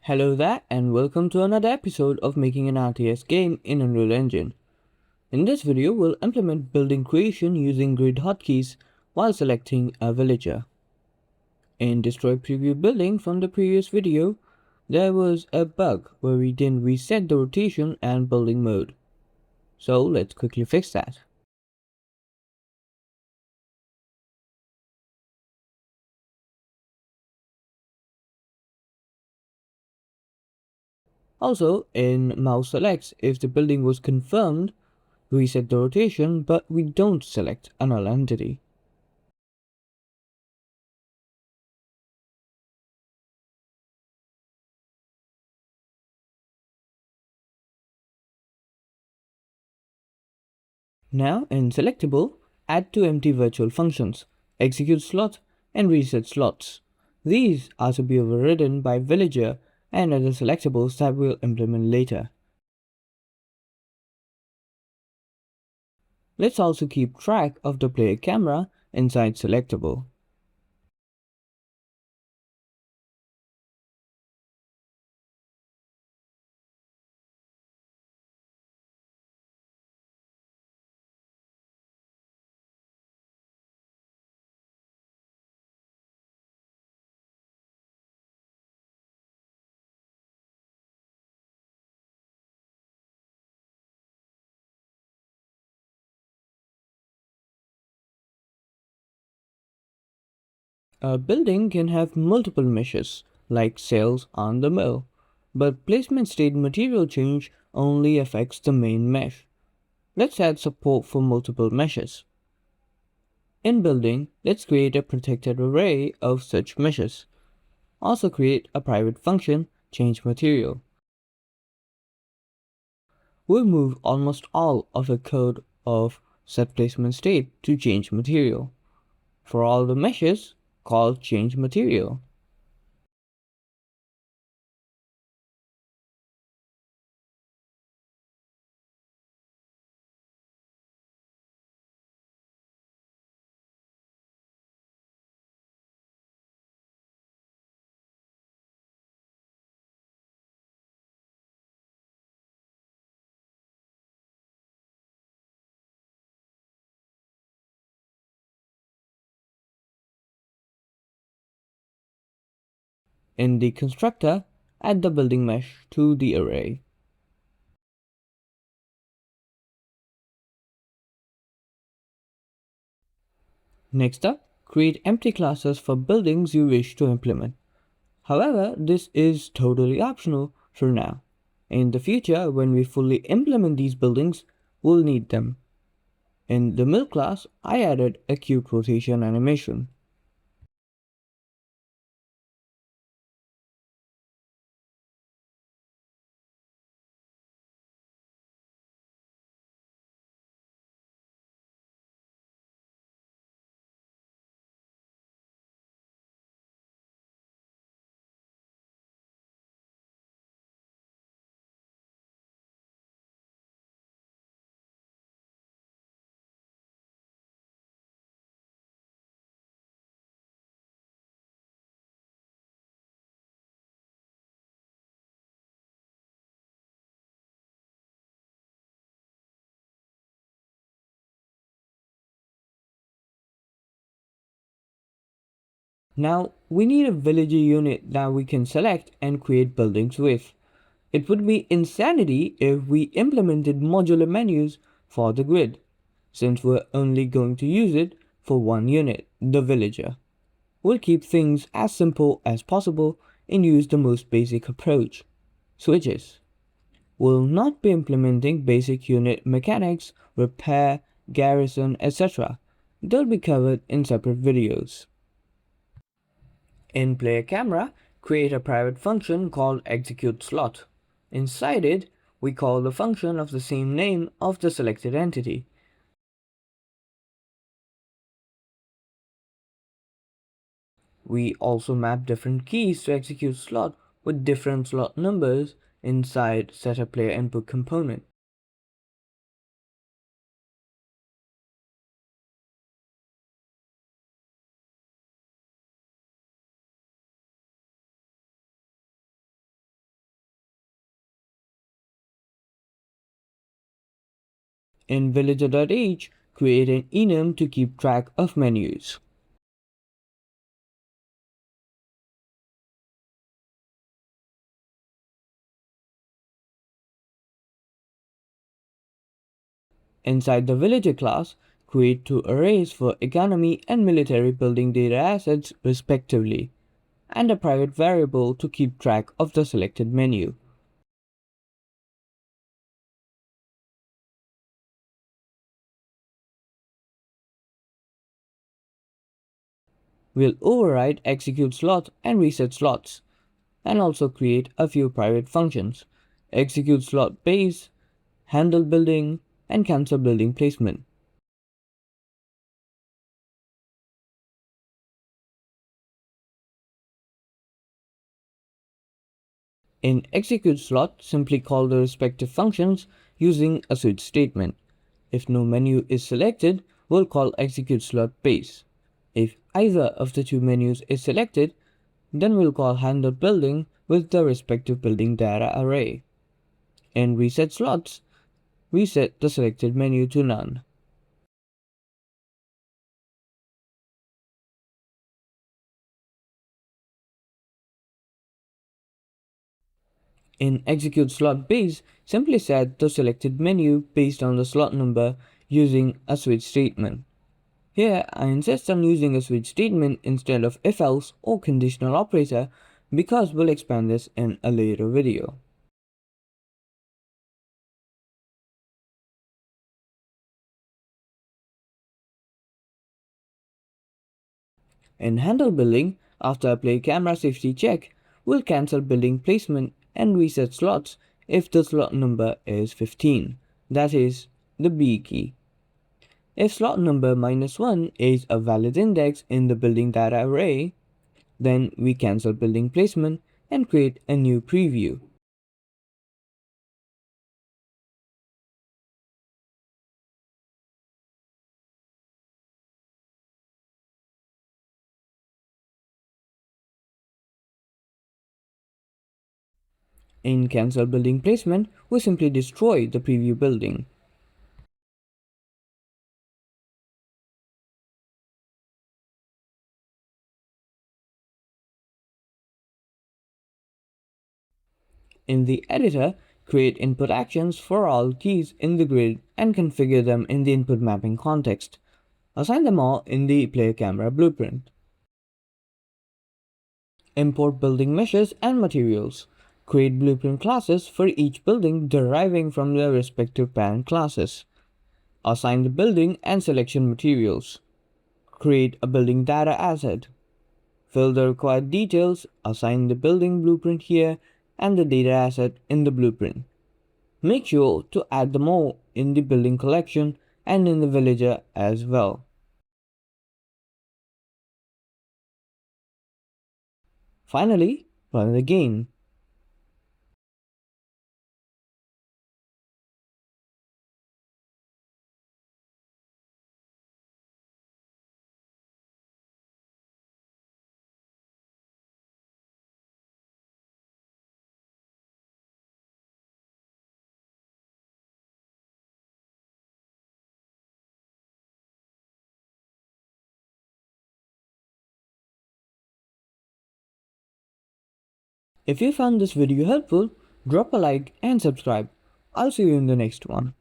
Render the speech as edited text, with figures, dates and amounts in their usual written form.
Hello there and welcome to another episode of making an RTS game in Unreal Engine. In this video we'll implement building creation using grid hotkeys while selecting a villager. In Destroy Preview Building from the previous video, there was a bug where we didn't reset the rotation and building mode. So let's quickly fix that. Also, in mouse selects, if the building was confirmed, reset the rotation, but we don't select a null entity. Now in Selectable, add two empty virtual functions, execute slot and reset slots. These are to be overridden by villager and other selectables that we'll implement later. Let's also keep track of the player camera inside Selectable. A building can have multiple meshes, like cells on the mill, but placement state material change only affects the main mesh. Let's add support for multiple meshes. In building, let's create a protected array of such meshes. Also create a private function, change material. We'll move almost all of the code of set placement state to change material. For all the meshes, call change material. In the constructor, add the building mesh to the array. Next up, create empty classes for buildings you wish to implement. However, this is totally optional for now. In the future, when we fully implement these buildings, we'll need them. In the mill class, I added a cute rotation animation. Now, we need a villager unit that we can select and create buildings with. It would be insanity if we implemented modular menus for the grid, since we're only going to use it for one unit, the villager. We'll keep things as simple as possible and use the most basic approach, switches. We'll not be implementing basic unit mechanics, repair, garrison, etc. They'll be covered in separate videos. In player camera, create a private function called execute slot. Inside it, we call the function of the same name of the selected entity. We also map different keys to execute slot with different slot numbers inside setup player input component. In villager.h, create an enum to keep track of menus. Inside the villager class, create two arrays for economy and military building data assets respectively, and a private variable to keep track of the selected menu. We'll override execute slot and reset slots, and also create a few private functions: execute slot base, handle building, and cancel building placement. In execute slot, simply call the respective functions using a switch statement. If no menu is selected, we'll call execute slot base. If either of the two menus is selected, then we'll call handle building with the respective building data array. In reset slots, reset the selected menu to none. In execute slot base, simply set the selected menu based on the slot number using a switch statement. Here, I insist on using a switch statement instead of if-else or conditional operator because we'll expand this in a later video. In handle building, after I play camera safety check, we'll cancel building placement and reset slots if the slot number is 15, that is, the B key. If slot number -1 is a valid index in the building data array, then we cancel building placement and create a new preview. In cancel building placement, we simply destroy the preview building. In the editor, create input actions for all keys in the grid and configure them in the input mapping context. Assign them all in the player camera blueprint. Import building meshes and materials. Create blueprint classes for each building deriving from their respective parent classes. Assign the building and selection materials. Create a building data asset. Fill the required details, assign the building blueprint here and the data asset in the blueprint. Make sure to add them all in the building collection and in the villager as well. Finally, run the game. If you found this video helpful, drop a like and subscribe. I'll see you in the next one.